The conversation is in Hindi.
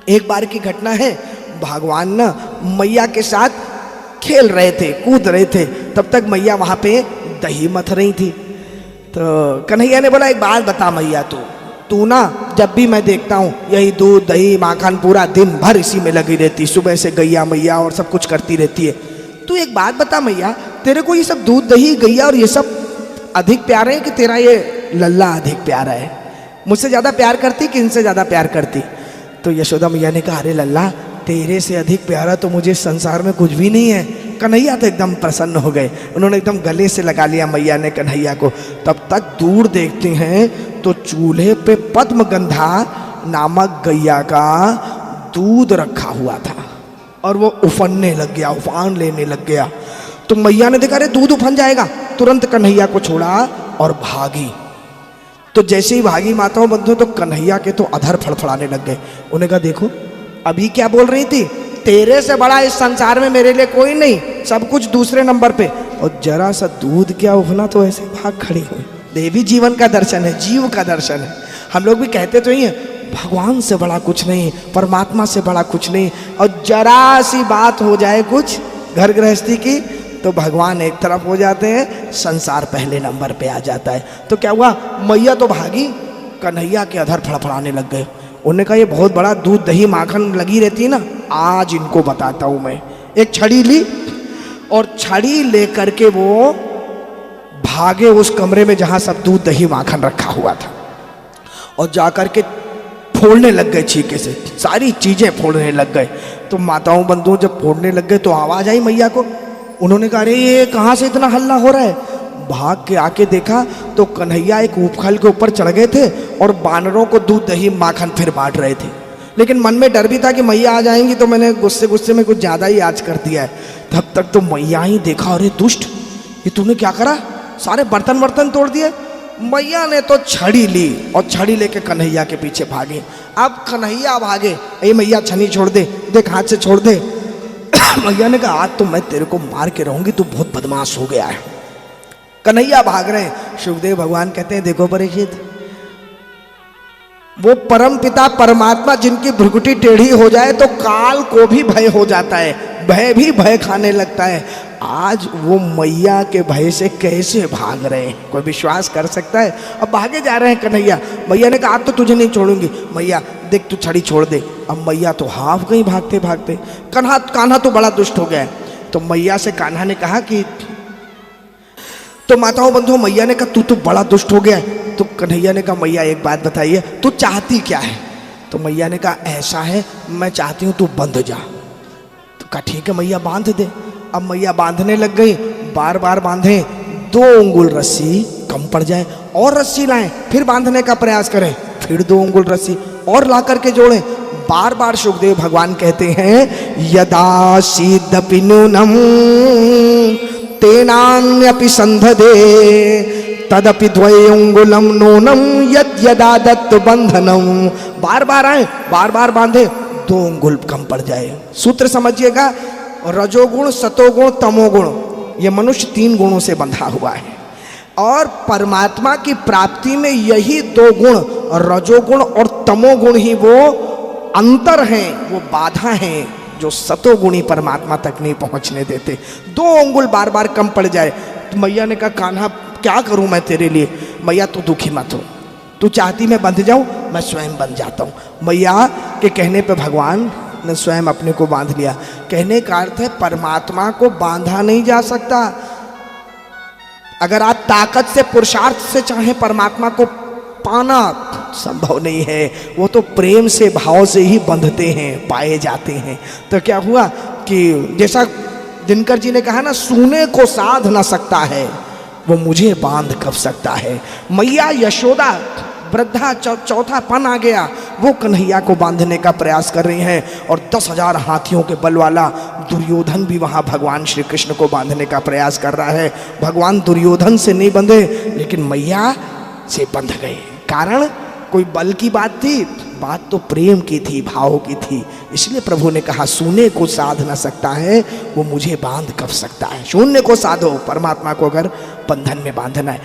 एक बार की घटना है, भगवान ना मैया के साथ खेल रहे थे, कूद रहे थे, तब तक मैया वहाँ पे दही मथ रही थी। तो कन्हैया ने बोला एक बात बता मैया, तू ना जब भी मैं देखता हूँ यही दूध दही माखन पूरा दिन भर इसी में लगी रहती, सुबह से गैया मैया और सब कुछ करती रहती है। तू एक बात बता मैया, तेरे को ये सब दूध दही गैया और ये सब अधिक प्यारे हैं कि तेरा ये लल्ला अधिक प्यारा है? मुझसे ज़्यादा प्यार करती कि इनसे ज़्यादा प्यार करती? तो यशोदा मैया ने कहा अरे लल्ला, तेरे से अधिक प्यारा तो मुझे संसार में कुछ भी नहीं है। कन्हैया तो एकदम प्रसन्न हो गए, उन्होंने एकदम गले से लगा लिया मैया ने कन्हैया को। तब तक दूर देखते हैं तो चूल्हे पे पद्मगंधा नामक गैया का दूध रखा हुआ था और वो उफनने लग गया, उफान लेने लग गया। तो मैया ने देखा अरे दूध उफन जाएगा, तुरंत कन्हैया को छोड़ा और भागी। तो जैसे ही भागी माताओं बंधु, तो कन्हैया के तो अधर फड़फड़ाने लग गए। उन्हें कहा देखो अभी क्या बोल रही थी, तेरे से बड़ा इस संसार में मेरे लिए कोई नहीं, सब कुछ दूसरे नंबर पे। और जरा सा दूध क्या उफना तो ऐसे भाग खड़ी हुई। देवी जीवन का दर्शन है, जीव का दर्शन है। हम लोग भी कहते तो ही हैं भगवान से बड़ा कुछ नहीं, परमात्मा से बड़ा कुछ नहीं, और जरा सी बात हो जाए कुछ घर गृहस्थी की तो भगवान एक तरफ हो जाते हैं, संसार पहले नंबर पे आ जाता है। तो क्या हुआ, मैया तो भागी, कन्हैया के अधर फड़फड़ाने लग गए। उन्होंने कहा ये बहुत बड़ा दूध दही माखन लगी रहती है ना, आज इनको बताता हूँ मैं। एक छड़ी ली और छड़ी लेकर के वो भागे उस कमरे में जहाँ सब दूध दही माखन रखा हुआ था, और जाकर के फोड़ने लग गए, छीके से सारी चीज़ें फोड़ने लग गए। तो माताओं बंधुओं जब फोड़ने लग गए तो आवाज़ आई मैया को। उन्होंने कहा अरे ये कहाँ से इतना हल्ला हो रहा है? भाग के आके देखा तो कन्हैया एक उपखल के ऊपर चढ़ गए थे और बानरों को दूध दही माखन फिर बांट रहे थे। लेकिन मन में डर भी था कि मैया आ जाएंगी, तो मैंने गुस्से में कुछ ज़्यादा ही आज कर दिया है। तब तक तो मैया ही देखा, अरे दुष्ट, ये तूने क्या करा, सारे बर्तन वर्तन तोड़ दिए। मैया ने तो छड़ी ली और छड़ी लेके कन्हैया के पीछे भागे। अब कन्हैया भागे, अरे मैया छनी छोड़ दे, देख हाथ से छोड़ दे। मैया ने कहा आज तो मैं तेरे को मार के रहूंगी, तू बहुत बदमाश हो गया है। कन्हैया भाग रहे हैं। सुखदेव भगवान कहते हैं देखो परीक्षित, वो परम पिता परमात्मा जिनकी भ्रुकुटी टेढ़ी हो जाए तो काल को भी भय हो जाता है, भय भी भय खाने लगता है। आज वो मैया के भय से कैसे भाग रहे हैं, कोई विश्वास कर सकता है? अब भागे जा रहे हैं कन्हैया। मैया ने कहा आज तो तुझे नहीं छोड़ूंगी, मैया देख तू छड़ी छोड़ दे। अब मैया तो हाफ गई भागते भागते। कान्हा तो बड़ा दुष्ट हो गया है। तो मैया से कान्हा ने कहा कि, तो माताओं बंधुओं मैया ने कहा तू तो बड़ा दुष्ट हो गया है। तो कन्हैया ने कहा मैया एक बात बताइए, तू चाहती क्या है? तो मैया ने कहा ऐसा है, मैं चाहती हूँ तू बंध जा। तो कहा ठीक है मैया बांध दे। अब मैया बांधने लग गई, बार बार बांधे, 2 अंगुल रस्सी कम पड़ जाए, और रस्सी लाएं, फिर बांधने का प्रयास करें, फिर 2 अंगुल रस्सी और ला करके जोड़ें। बार बार सुखदेव भगवान कहते हैं यदा सीदपि नूनम तेनान्यपि संधदे तदपि द्वयंगुलम नूनम यदा दत्त बंधनम। बार बार आए, बार बार बांधे, 2 अंगुल कम पड़ जाए। सूत्र समझिएगा, रजोगुण सतोगुण तमोगुण, ये मनुष्य 3 गुणों से बंधा हुआ है, और परमात्मा की प्राप्ति में यही 2 गुण रजोगुण और तमोगुण ही वो अंतर हैं, वो बाधा हैं जो सतोगुणी परमात्मा तक नहीं पहुंचने देते। 2 अंगुल बार बार कम पड़ जाए। तो मैया ने कहा कान्हा क्या करूं मैं तेरे लिए? मैया तू दुखी मत हो, तू चाहती मैं बंध जाऊं, मैं स्वयं बंध जाता हूं। मैया के कहने पे भगवान ने स्वयं अपने को बांध लिया। कहने का अर्थ है परमात्मा को बांधा नहीं जा सकता। अगर आप ताकत से पुरुषार्थ से चाहें परमात्मा को पाना संभव नहीं है, वो तो प्रेम से भाव से ही बंधते हैं, पाए जाते हैं। तो क्या हुआ कि जैसा दिनकर जी ने कहा ना, सूने को साध ना सकता है वो मुझे बांध कब सकता है। मैया यशोदा वृद्धा चौथा पन आ गया, वो कन्हैया को बांधने का प्रयास कर रही हैं, और 10,000 हाथियों के बल वाला दुर्योधन भी वहाँ भगवान श्री कृष्ण को बांधने का प्रयास कर रहा है। भगवान दुर्योधन से नहीं बंधे, लेकिन मैया से बंध गए। कारण कोई बल की बात थी, बात तो प्रेम की थी, भाव की थी। इसलिए प्रभु ने कहा सूने को साध न सकता है वो मुझे बांध कब सकता है। शून्य को साधो, परमात्मा को अगर बंधन में बांधना है।